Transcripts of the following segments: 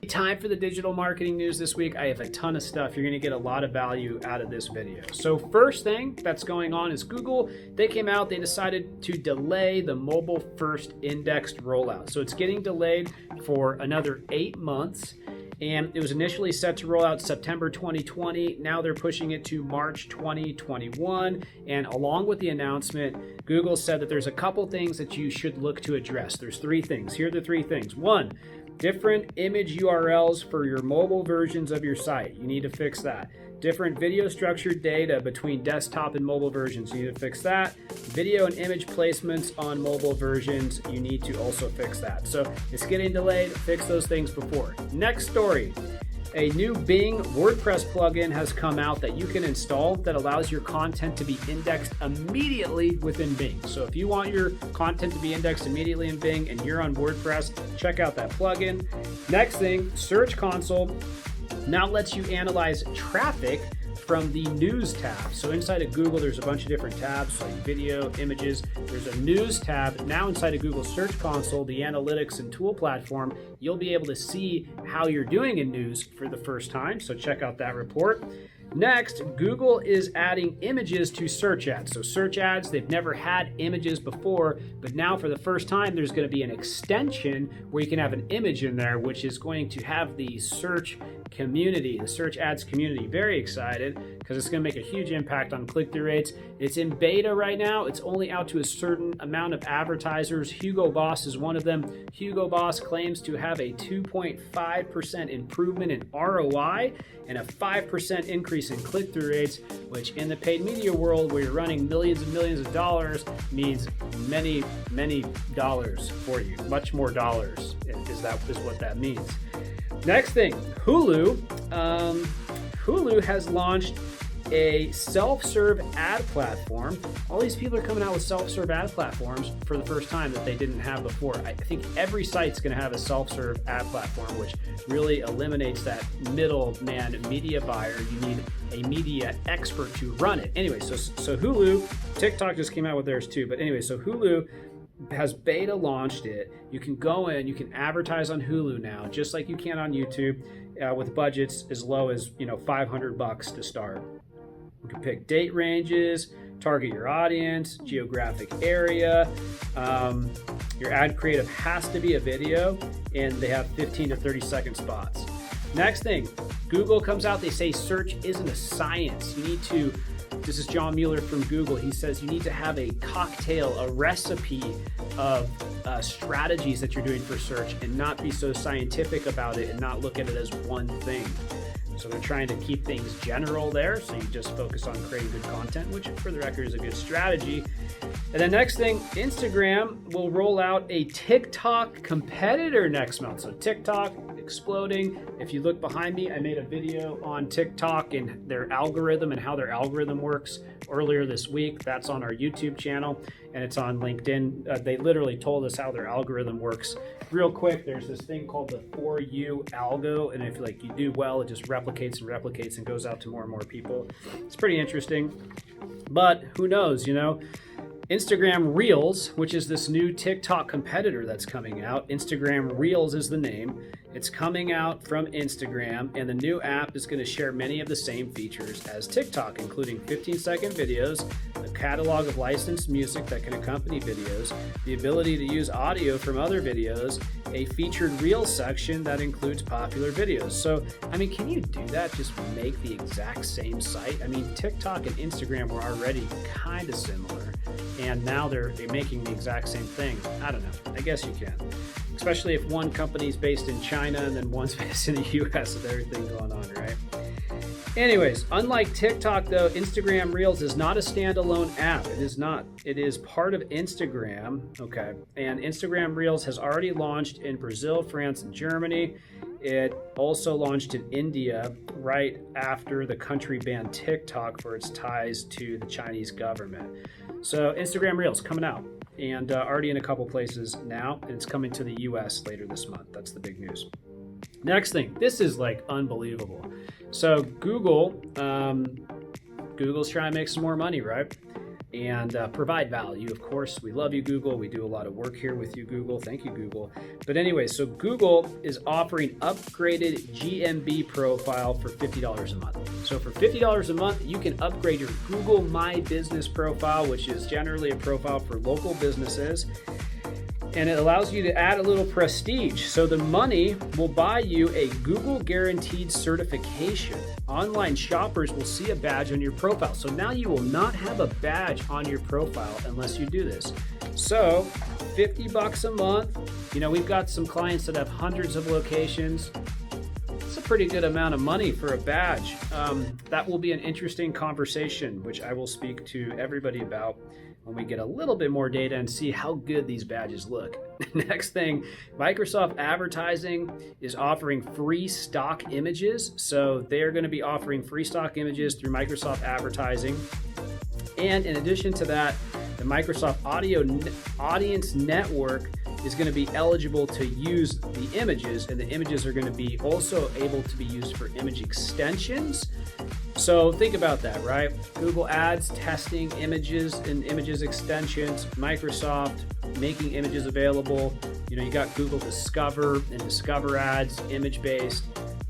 Time for the digital marketing news this week. I have a ton of stuff. You're going to get a lot of value out of this video. So first thing that's going on is Google. They came out, they decided to delay the mobile first indexed rollout. So it's getting delayed for another 8 months. And it was initially set to roll out September 2020. Now they're pushing it to March 2021. And along with the announcement, Google said that there's a couple things that you should look to address. There's 3 things. Here are the 3 things. 1, different image URLs for your mobile versions of your site. You need to fix that. Different video structured data between desktop and mobile versions. You need to fix that. Video and image placements on mobile versions. You need to also fix that. So it's getting delayed. Fix those things before. Next story. A new Bing WordPress plugin has come out that you can install that allows your content to be indexed immediately within Bing. So if you want your content to be indexed immediately in Bing and you're on WordPress, check out that plugin. Next thing, Search Console now lets you analyze traffic from the News tab. So inside of Google, there's a bunch of different tabs like video, images. There's a News tab. Now inside of Google Search Console, the analytics and tool platform, you'll be able to see how you're doing in news for the first time. So check out that report. Next, Google is adding images to search ads. So search ads, they've never had images before, but now for the first time, there's going to be an extension where you can have an image in there, which is going to have the search community, the search ads community, very excited because it's going to make a huge impact on click-through rates. It's in beta right now. It's only out to a certain amount of advertisers. Hugo Boss is one of them. Hugo Boss claims to have a 2.5% improvement in ROI and a 5% increase in click-through rates, which in the paid media world where you're running millions and millions of dollars means many, many dollars for you. Much more dollars is what that means. Next thing, Hulu. Hulu has launched a self-serve ad platform. All these people are coming out with self-serve ad platforms for the first time that they didn't have before. I think every site's going to have a self-serve ad platform, which really eliminates that middleman media buyer. You need a media expert to run it. Anyway, so Hulu, TikTok just came out with theirs too. But anyway, so Hulu has beta launched it. You can go in, you can advertise on Hulu now, just like you can on YouTube, with budgets as low as $500 to start. You can pick date ranges, target your audience, geographic area. Your ad creative has to be a video, and they have 15 to 30 second spots. Next thing, Google comes out, they say search isn't a science. You need to, this is John Mueller from Google, he says you need to have a cocktail, a recipe of strategies that you're doing for search and not be so scientific about it and not look at it as one thing. So they're trying to keep things general there, so you just focus on creating good content, which for the record is a good strategy. And then next thing, Instagram will roll out a TikTok competitor next month. So TikTok exploding. If you look behind me, I made a video on TikTok and their algorithm and how their algorithm works earlier this week. That's on our YouTube channel and it's on LinkedIn. They literally told us how their algorithm works. Real quick, there's this thing called the For You algo, and if you do well, it just replicates and replicates and goes out to more and more people. It's pretty interesting, but who knows, Instagram Reels, which is this new TikTok competitor that's coming out. Instagram Reels is the name. It's coming out from Instagram, and the new app is going to share many of the same features as TikTok, including 15-second videos, a catalog of licensed music that can accompany videos, the ability to use audio from other videos, a featured Reels section that includes popular videos. So, can you do that? Just make the exact same site? TikTok and Instagram were already kind of similar, and now they're making the exact same thing. I don't know. I guess you can. Especially if one company is based in China and then one's based in the US with everything going on, right? Anyways, unlike TikTok though, Instagram Reels is not a standalone app. It is not. It is part of Instagram, okay? And Instagram Reels has already launched in Brazil, France, and Germany. It also launched in India right after the country banned TikTok for its ties to the Chinese government. So Instagram Reels coming out and already in a couple places now, and it's coming to the US later this month. That's the big news. Next thing, this is unbelievable. So Google's trying to make some more money, right? and provide value. Of course, we love you, Google. We do a lot of work here with you, Google. Thank you, Google. But anyway, so Google is offering upgraded GMB profile for $50 a month. So for $50 a month, you can upgrade your Google My Business profile, which is generally a profile for local businesses. And it allows you to add a little prestige. So the money will buy you a Google guaranteed certification. Online shoppers will see a badge on your profile. So now you will not have a badge on your profile unless you do this. So $50 a month. You know, we've got some clients that have hundreds of locations. It's a pretty good amount of money for a badge. That will be an interesting conversation, which I will speak to everybody about when we get a little bit more data and see how good these badges look. Next thing, Microsoft Advertising is offering free stock images. So they're going to be offering free stock images through Microsoft Advertising. And in addition to that, the Microsoft Audience Network is going to be eligible to use the images, and the images are going to be also able to be used for image extensions. So think about that, right? Google Ads testing images and images extensions, Microsoft making images available. You know, you got Google Discover and Discover Ads, image-based,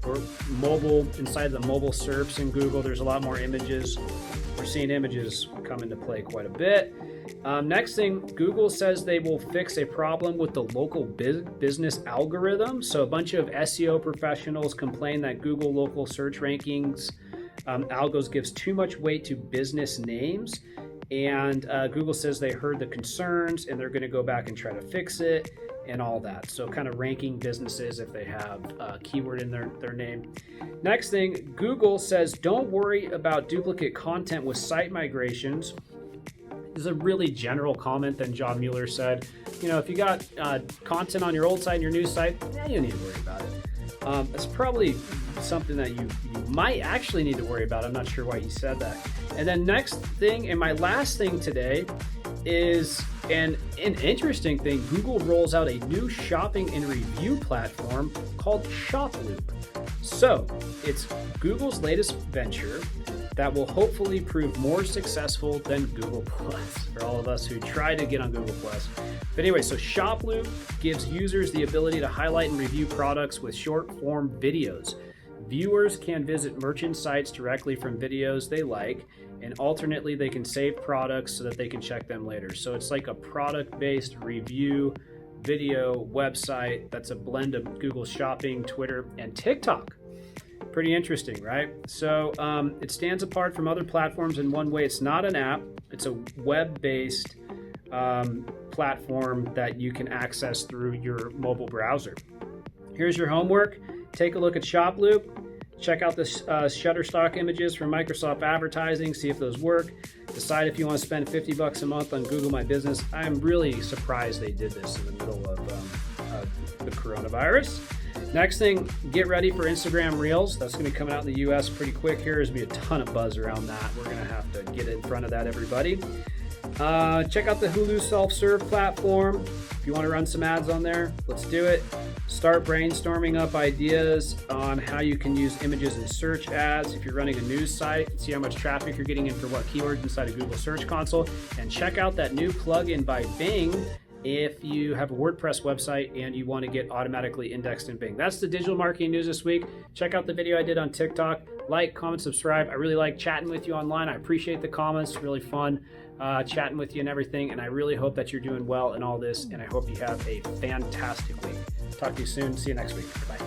or mobile, inside the mobile SERPs in Google, there's a lot more images. We're seeing images come into play quite a bit. Next thing, Google says they will fix a problem with the local business algorithm. So a bunch of SEO professionals complain that Google local search rankings algos gives too much weight to business names. And Google says they heard the concerns and they're going to go back and try to fix it and all that. So kind of ranking businesses if they have a keyword in their name. Next thing, Google says don't worry about duplicate content with site migrations. This is a really general comment that John Mueller said. You know, if you got content on your old site and your new site, you don't need to worry about it. It's probably something that you might actually need to worry about. I'm not sure why he said that. And then next thing, and my last thing today, is an interesting thing. Google rolls out a new shopping and review platform called Shoploop. So it's Google's latest venture that will hopefully prove more successful than Google Plus for all of us who try to get on Google Plus. But anyway, so Shoploop gives users the ability to highlight and review products with short form videos. Viewers can visit merchant sites directly from videos they like, and alternately they can save products so that they can check them later. So it's like a product-based review video website that's a blend of Google Shopping, Twitter, and TikTok. Pretty interesting, right? So it stands apart from other platforms in one way. It's not an app. It's a web-based platform that you can access through your mobile browser. Here's your homework. Take a look at Shoploop. Check out the Shutterstock images from Microsoft Advertising. See if those work. Decide if you want to spend $50 a month on Google My Business. I'm really surprised they did this in the middle of the coronavirus. Next thing, get ready for Instagram Reels. That's going to be coming out in the US pretty quick here. There's going to be a ton of buzz around that. We're going to have to get in front of that, everybody. Check out the Hulu self-serve platform. If you want to run some ads on there, let's do it. Start brainstorming up ideas on how you can use images in search ads. If you're running a news site, see how much traffic you're getting in for what keywords inside of Google Search Console. And check out that new plugin by Bing if you have a WordPress website and you want to get automatically indexed in Bing. That's the digital marketing news this week. Check out the video I did on TikTok. Like, comment, subscribe. I really like chatting with you online. I appreciate the comments. It's really fun chatting with you and everything. And I really hope that you're doing well in all this. And I hope you have a fantastic week. Talk to you soon. See you next week. Bye.